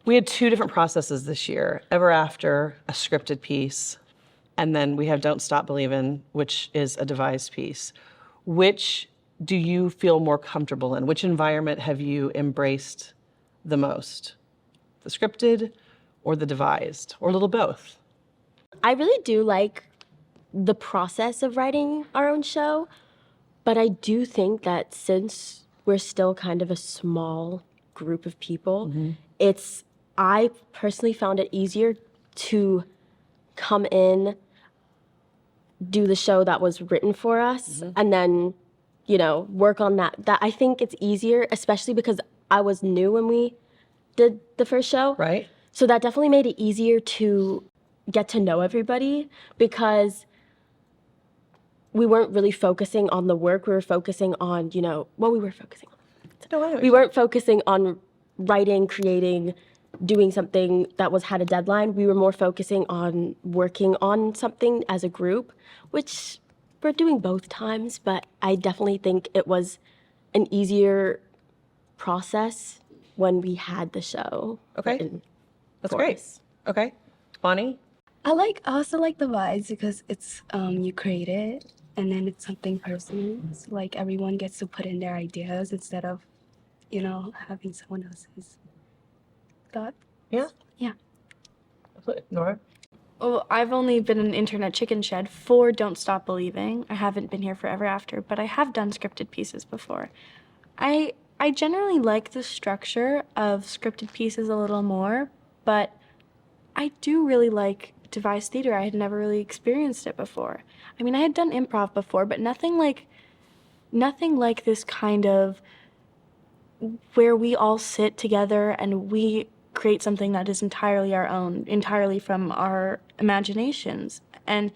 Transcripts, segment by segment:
We had two different processes this year. Ever After, a scripted piece, and then we have Don't Stop Believin', which is a devised piece. Which do you feel more comfortable in? Which environment have you embraced the most? The scripted or the devised, or a little both? I really do like the process of writing our own show, but I do think that since we're still kind of a small group of people, I personally found it easier to come in, do the show that was written for us, and then, work on that. That I think it's easier, especially because I was new when we did the first show. Right. So that definitely made it easier to get to know everybody because we weren't really focusing on the work. We were focusing on, we were focusing on. We weren't focusing on writing, creating, doing something that had a deadline. We were more focusing on working on something as a group, which we're doing both times, but I definitely think it was an easier process when we had the show. Okay. That's great. Okay. Bonnie? I also like the vibes because it's you create it and then it's something personal. So like everyone gets to put in their ideas instead of, having someone else's thought. Yeah. Yeah. Nora? Well, I've only been in intern at Chickenshed for Don't Stop Believing. I haven't been here for Ever After, but I have done scripted pieces before. I generally like the structure of scripted pieces a little more, but I do really like devised theater. I had never really experienced it before. I mean, I had done improv before, but nothing like this kind of where we all sit together and we create something that is entirely our own, entirely from our imaginations. And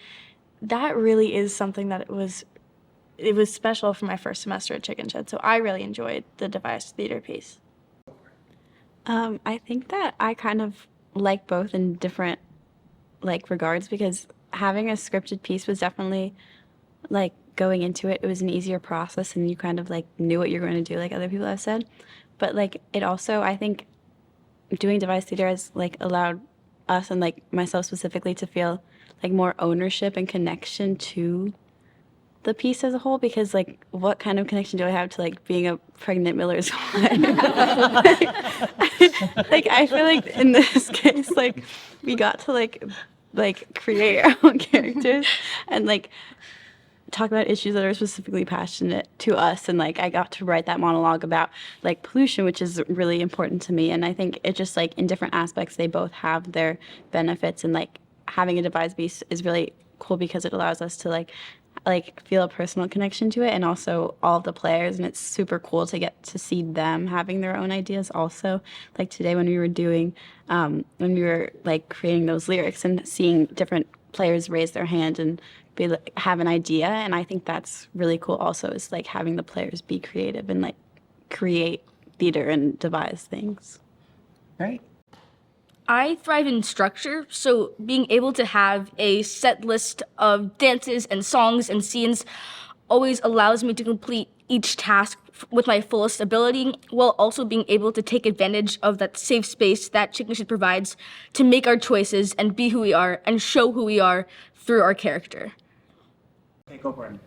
that really is something that it was special for my first semester at Chickenshed. So I really enjoyed the devised theater piece. I think that I kind of like both in different regards because having a scripted piece was definitely going into it was an easier process and you kind of knew what you're going to do like other people have said, but it also I think doing devised theater has allowed us and myself specifically to feel more ownership and connection to the piece as a whole because what kind of connection do I have to being a pregnant Miller's wife? I feel in this case we got to create our own characters and talk about issues that are specifically passionate to us and I got to write that monologue about pollution, which is really important to me, and I think it just in different aspects they both have their benefits, and having a devised piece is really cool because it allows us to feel a personal connection to it and also all of the players, and it's super cool to get to see them having their own ideas also. Today when we were doing creating those lyrics and seeing different players raise their hand and have an idea, and I think that's really cool also is having the players be creative and create theater and devise things. Right. I thrive in structure, so being able to have a set list of dances and songs and scenes always allows me to complete each task with my fullest ability, while also being able to take advantage of that safe space that Chickenshed provides to make our choices and be who we are and show who we are through our character. Okay, go for it.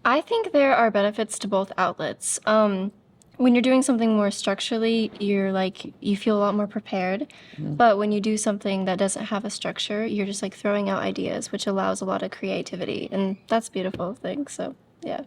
I think there are benefits to both outlets. When you're doing something more structurally, you feel a lot more prepared. But when you do something that doesn't have a structure, you're just throwing out ideas, which allows a lot of creativity, and that's a beautiful thing. So, yeah.